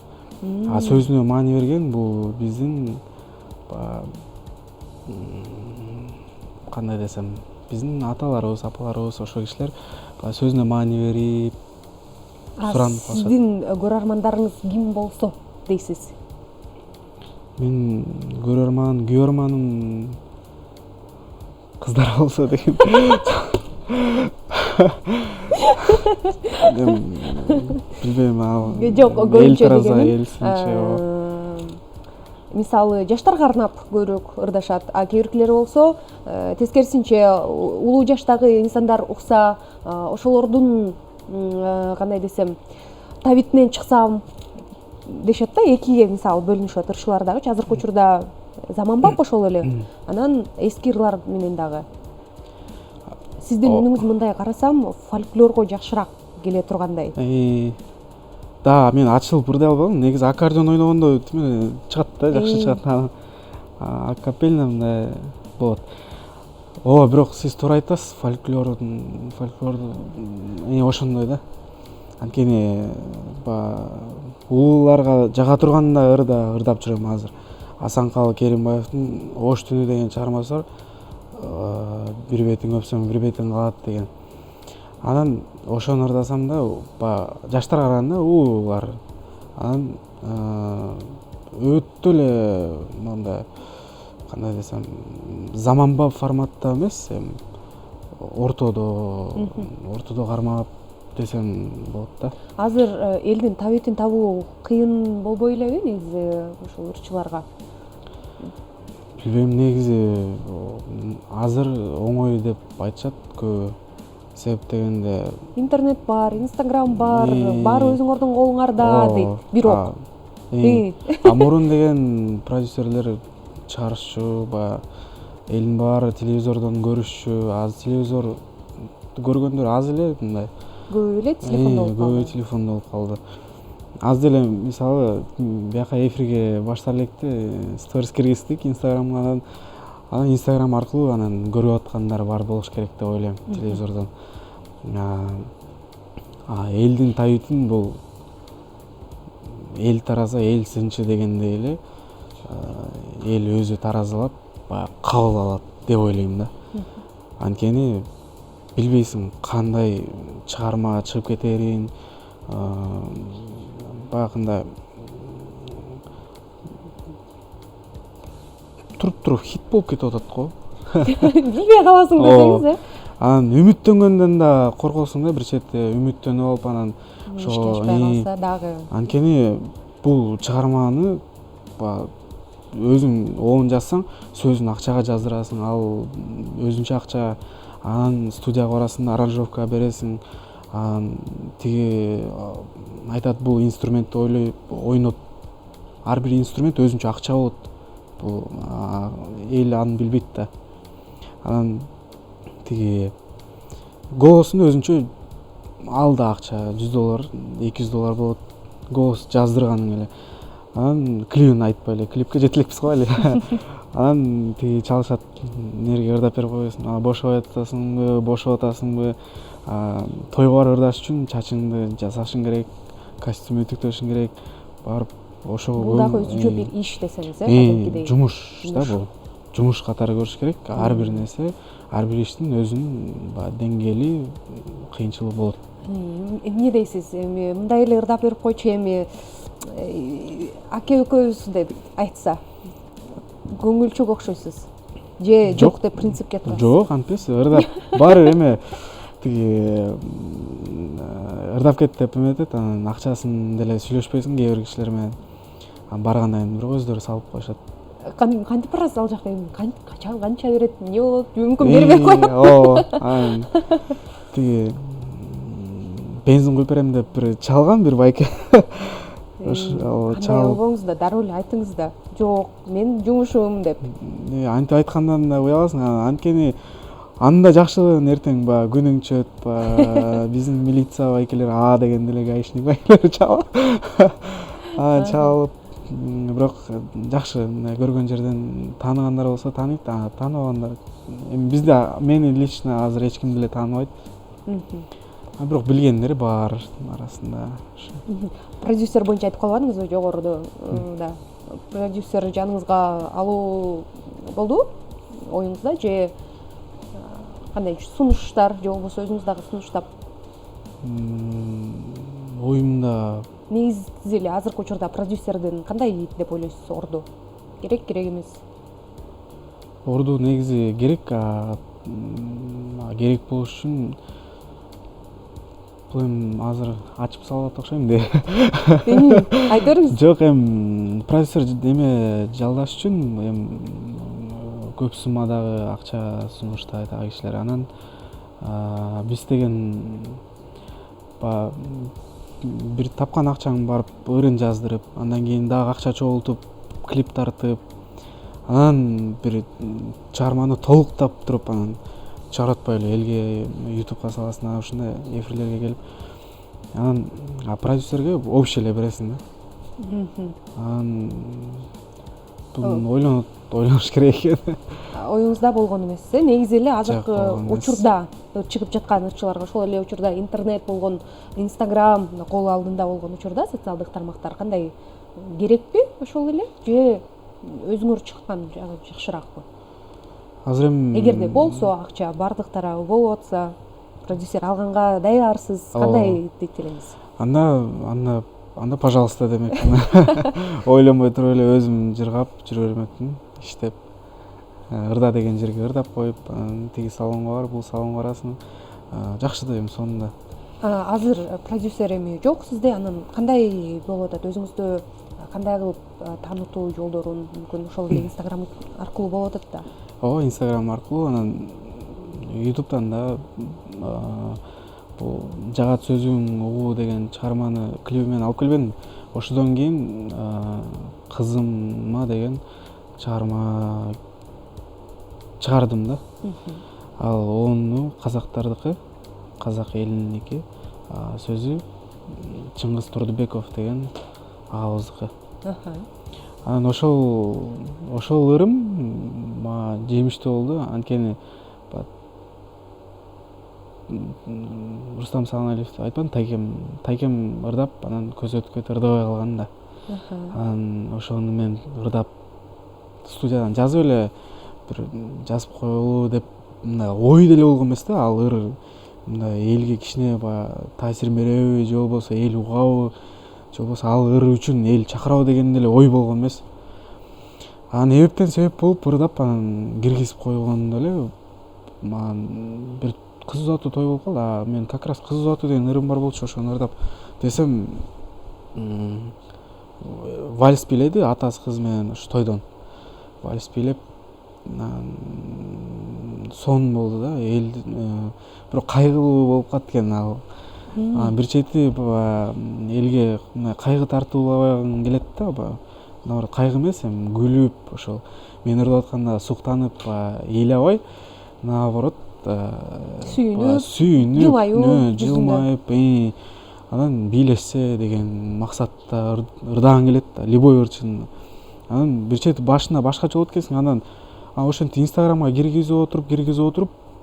А сөзүнө маани берген бул биздин кандай десем, биздин аталарыбыз, апаларыбыз, ошо кишилер сөзүнө маани берип суранып калышат. Сиздин көрөрмандарыңыз ким болсо дейсиз? Мен күйөрманым кыздар болсо деген. Билбейм, Жок, көбүнчө деген. Мисалы жаштарга арнап көбүрөөк ырдашат, а кээ биркилер болсо тескерисинче улуу жаштагы инсандар укса, ошолордун кандай десем, табитинен чыксам дешет да, экиге мисалы бөлүнүшөт ырчылар дагычы. Азыркы учурда заманбап ошол эле. Анан эски ырлар менен дагы. Сиздин үнүңүз мындай карасам фольклорго жакшыраак келе тургандай. Да, мен ачылып ырдай албадым. Негизи аккордеон ойногондо тиме чыгат да, жакшы чыгат. Акапельно мындай болот. Бирок сиз туура айтасыз, фольклорду ошондой да. Анткени улууларга жага турганда ырдап жүрөм азыр. Асанкалы Керимбаевдин Ош түнү деген чыгармасы бар. Бир бетиң өпсөң бир бетиң калат деген. Анан ошону ырдасам да, жаштарга караганда улуулар. Анан өтө эле мындай кандай десем, заманбап форматта эмес, ортодо кармап десем болот да. Азыр элдин табитин табуу кыйын болбой элеби негизи ошол ырчыларга? Билбейм, негизи азыр оңой деп айтышат көбү. Себеп дегенде интернет бар, Инстаграм бар, баары өзүңөрдүн колуңарда дейт. Бирок Мурун деген продюсерлер чыгарышчу, баягы элдин баары телевизордон көрүшчү, азыр телевизор көргөндөр аз эле, мындай Көбү эле телефондо болуп көбү калды. телефондо болуп калды. Аз деле мисалы бияка эфирге баштар электе сторис киргиздик инстаграмга, анан инстаграм аркылуу анан көрүп аткандар бар болуш керек деп ойлойм телевизордон. Элдин табитин бул эл тараза эл сынчы дегендей эле эл өзү таразалап баягы кабыл алат деп ойлойм да. Анткени билбейсиң кандай чыгарма чыгып кетерин, баягындай туруп хит болуп кетип атат го. Билбей каласың десеңиз, Анан үмүттөнгөндөн да коркосуң да, бир четте үмүттөнүп алып анан иштешпей калса дагы. Анткени бул чыгарманы өзүң оон жазсаң, сөзүн акчага жаздырасың, ал өзүнчө акча, анан студияга барасың, аранжировка бересиң, анан тиги айтат бул инструментти ойноп, ар бир инструмент өзүнчө акча болот. Бул эл аны билбейт да. Анан тиги голосун өзүнчө ал да акча, $100, $200 болот. Голос жаздырганың эле. Анан клибин айтпай эле, клипке жете элекпиз го эле. Анан тиги чалышат, нерге ырдап берип коесуң, бошоп атасыңбы, бошоп атасыңбы, тойго барып ырдаш үчүн чачыңды жасашың керек, костюм ütүктөшүң керек, барып ошого. Бул дагы өзүнчө бир иш десеңиз, кадимкидей. Жумуш да бул. Жумуш катары көрүш керек. Ар бир нерсе, ар бир иштин өзүнүн деңгээли, кыйынчылыгы болот. Эмне дейсиз? Эми мындай эле ырдап берип койчу, эми аке экөөбүз деп айтса, көңүлчүк окшойсуз. Же жок деп принципке турасыз? Жок, антпес, ырдап баары эме тиги ырдап кет деп эметет, анан акчасын деле сүйлөшпөйсүң кээ бир кишилер менен. Баргандан кийин бирок өздөрү салып коюшат. Кантип барасыз ал жакта? Качан канча берет, эмне болот? Мүмкүн бербей коет. Ооба. Анан тиги бензин куюп берем деп бир чалган бир байке. Кандай болбоңуз да, дароо эле айтыңыз да. Жок, мен жумушум деп. Антип айткандан да уяласың, анткени анда жакшылыгын эртең күнүң чөт, биздин милиция байкелер деген деле гаишник байкелер чалып, бирок жакшы көргөн жерден тааныгандар болсо тааныйт, тааныбагандар. Эми бизде мени лично азыр эч ким деле тааныбайт. Бирок билгендер бар арасында. Продюсер боюнча айтып калбадыңызбы жогоруда? Да. Продюсер жаныңызга алуу болду оюңузда же кандай сунуштар же болбосо өзүңүз дагы сунуштап? Оюмда Негизи эле азыркы учурда продюсердин кандай деп ойлойсуз орду? Керек эмес? Орду негизи керек, керек болуш үчүн бул эми азыр ачып салып окшойм де. Айта бериңиз. Жок, продюсер эме жалдаш үчүн көп суммадагы акча сунуштайт кишилер. Анан биз деген бир тапкан акчаң барып өрен жаздырып, андан кийин дагы акча чогултуп, клип тартып, анан бир чыгарманы толуктап туруп, анан чыгарып атпай эле элге YouTubeга саласың, ушундай эфирлерге келип, анан продюсерге общий эле бересиң да. Анан бул ойлоnuш керек экен. Оюңузда болгон эмес, негизи эле азыркы учурда чыгып жаткан ырчыларга, ошол эле учурда интернет болгон, Instagram кол алдында болгон учурда социалдык тармактар кандай, керекпи ошол эле же өзүңөр чыккан жагы жакшыраакпы? Азыр Эгерде болсо акча бардык тарабы болуп атса, продюсер алганга даярсыз, кандай дейт элеңиз? Анда пожалуйста демекмин. Ойлонбой туруп эле өзүм жыргап жүрө бермекмин, иштеп. Ырда деген жерге ырдап коюп, тиги салонго бар, бул салонго барасың. Жакшы да эми сонунда. Азыр продюсер эми жок сизде, анан кандай болуп атат? Өзүңүздү кандай кылып таанытуу жолдорун, мүмкүн ошол эле Instagram аркылуу болуп атат да? Ооба, Instagram аркылуу, анан YouTube'дан да бул жагат сөзүң угуу деген чыгарманы клиби менен алып келбедим. Ошодон кийин кызыма деген чыгарма чыгардым да. Ал ону казактардыкы, казак элиники, сөзү Чыңгыз Турдубеков деген агабыздыкы. Анан ошол ырым мага жемиштүү болду. Анткени Рустам Саланалиевди айтпадым, тайкем ырдап, анан көз өтүп ырдабай калган да. Анан ошону мен ырдап студиядан жазып эле бир жазып коелу деп мындай ой деле болгон эмес да. Ал ыр мындай элге кичине таасир береби, же болбосо эл угабы, же болбосо ал ыр үчүн эл чакырабы деген деле ой болгон эмес. Анан эбептен себеп болуп ырдап анан киргизип койгондо эле мага бир кыз uzatуу той болуп калды. Мен как раз кыз uzatуу деген ырым бар болчу, ошону ырдап десем вальс бийледи атасы кыз менен ошо тойдон. Вальс бийлеп сон болду да. Эл бирок кайгылуу болуп калат экен ал. Бир чети элге кайгы тартуулабагың келет да. Наоборот, кайгы эмес, эми күлүп, ошол мен ырдап атканда суктанып, ыйлабай, наоборот, сүйүнүп, жылмайып, анан бийлешсе деген максатта ырдагың келет да, любой ырчын. Анан бир чети башында башкача болот экенсиң, анан ошентип Инстаграмга киргизип отуруп,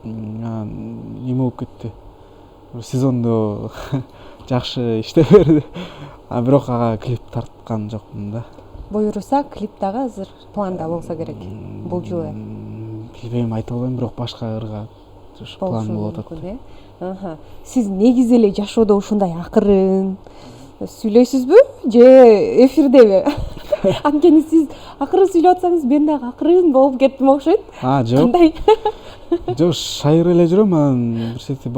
эме болуп кетти. Сезондо жакшы иштеп берди. Бирок ага клип тарткан жокмун да. Буюрса, клип дагы азыр планда болсо керек бул жылы. Билбейм, айта албайм, бирок башка ырга план болуп атат. Сиз негизи эле жашоодо ушундай акырын сүйлөйсүзбү же эфирдеби? Анткени сиз акырын сүйлөп атсаңыз, мен дагы акырын болуп кеттим окшойт. Жок. Кандай? Жок, шайыр эле жүрөм, анан бир чети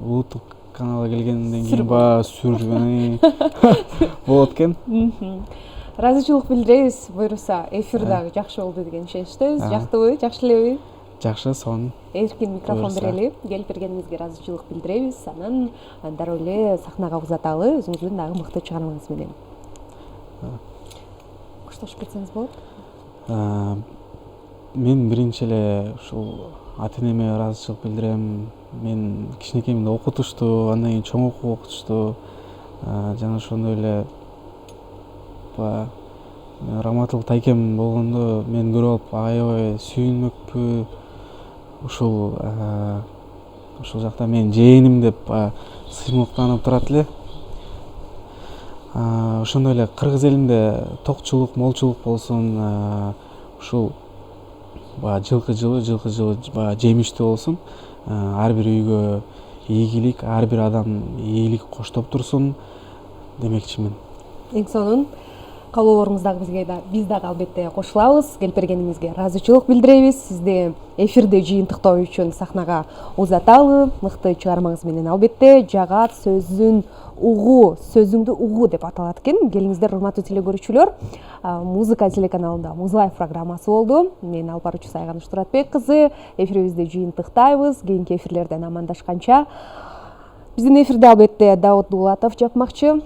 улуттук каналга келгенден кийин сүр болот экен. Ыраазычылык билдиребиз, буюрса эфир дагы жакшы болду деген ишеничтебиз. Жактыбы, жакшы элеби? Жакшы, сонун. Эркин микрофон берели. Келип бергениңизге ыраазычылык билдиребиз. Анан дароо эле сахнага узаталы өзүңүздүн дагы мыкты чыгармаңыз менен. Коштошуп кетсеңиз болот. Мен биринчи эле ушул ата-энеме ыраазычылык билдирем. Мен кичинекейимде окутушту, андан кийин чоң окуп окутушту. Жана ошондой эле Раматыл тайкем болгондо мен көрүп алып аябай сүйүнмөкпү. Ушул жакта мен жээним деп сыймыктанып турат эле. Ошондой эле кыргыз элинде токчулук, молчулук болсун, ушул жылкы жылы жемиштүү болсун. Ар бир үйгө ийгилик, ар бир адам ийгилик коштоп турсун демекчимин. Эң сонун каалоолоруңуз дагы биз дагы албетте кошулабыз. Келип бергениңизге ыраазычылык билдиребиз. Сизди эфирде жыйынтыктоо үчүн сахнага узаталы. Мыкты чыгармаңыз менен албетте. Жагат сөзүңдү угуу деп аталат экен. Келиңиздер, урматтуу теле көрүүчүлөр. Музыка телеканалында Музлайф программасы болду. Мен Алпаручу Сайганыч Туратбек кызы. Эфирибизди жыйынтыктайбыз. Кийинки эфирлерден амандашканча. Биздин эфирде албетте Даут Дулатов жапмакчы.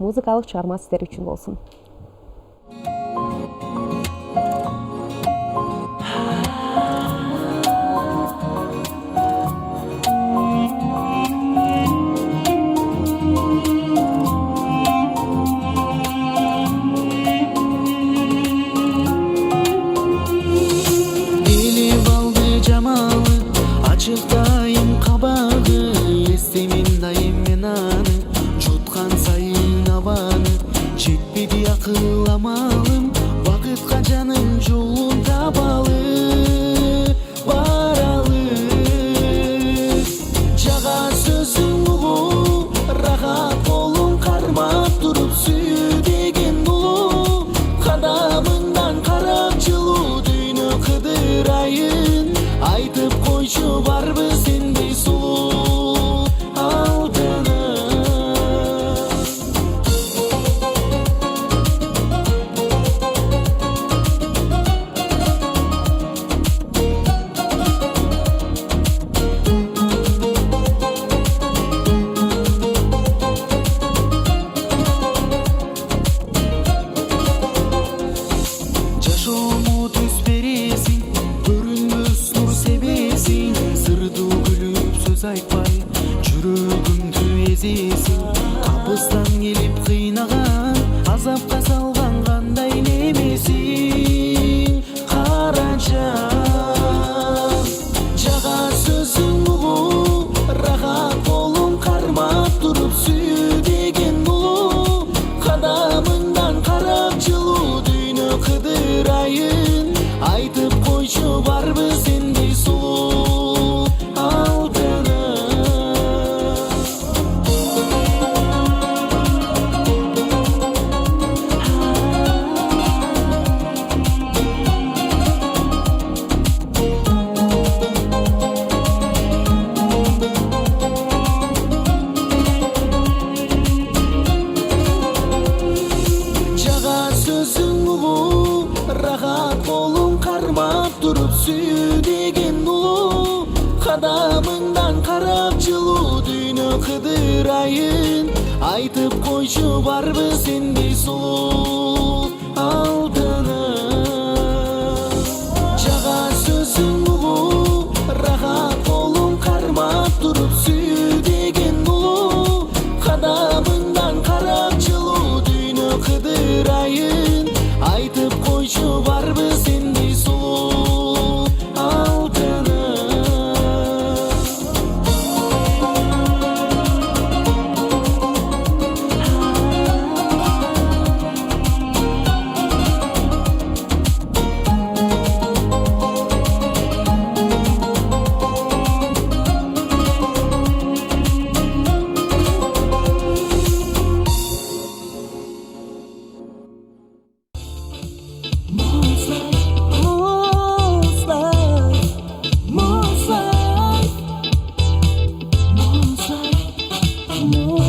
Музыкалык чыгарма сиздер үчүн болсун. Ачыктайын кабагы, эстеймин дайым мен аны, жуткан сайын абаны, жетпеди сезесиң. Капыстан келип кыйнаган, азапка салган кандай немесиң. Карачам жага сөзүң угуп, рахат колуң кармап туруп сүйүү деген улуу. Кадамыңдан карап жылуу дүйнө кыдырайын, айтып койчу барбы сендей сулуу алтыным. Жага сөзүң угуп, рахат колуң кармап туруп сүйүү деген улуу. Кадамыңдан карап жылуу дүйнө кыдырайын, айтып койчу барбы сендей сулуу алтыным. Жага сөзүң угуп, рахат колуң кармап туруп сүйүү деген улуу. Кадамыңдан карап жылуу дүйнө кыдырайын, айтып койчу барбы сендей сулуу алтыным. Move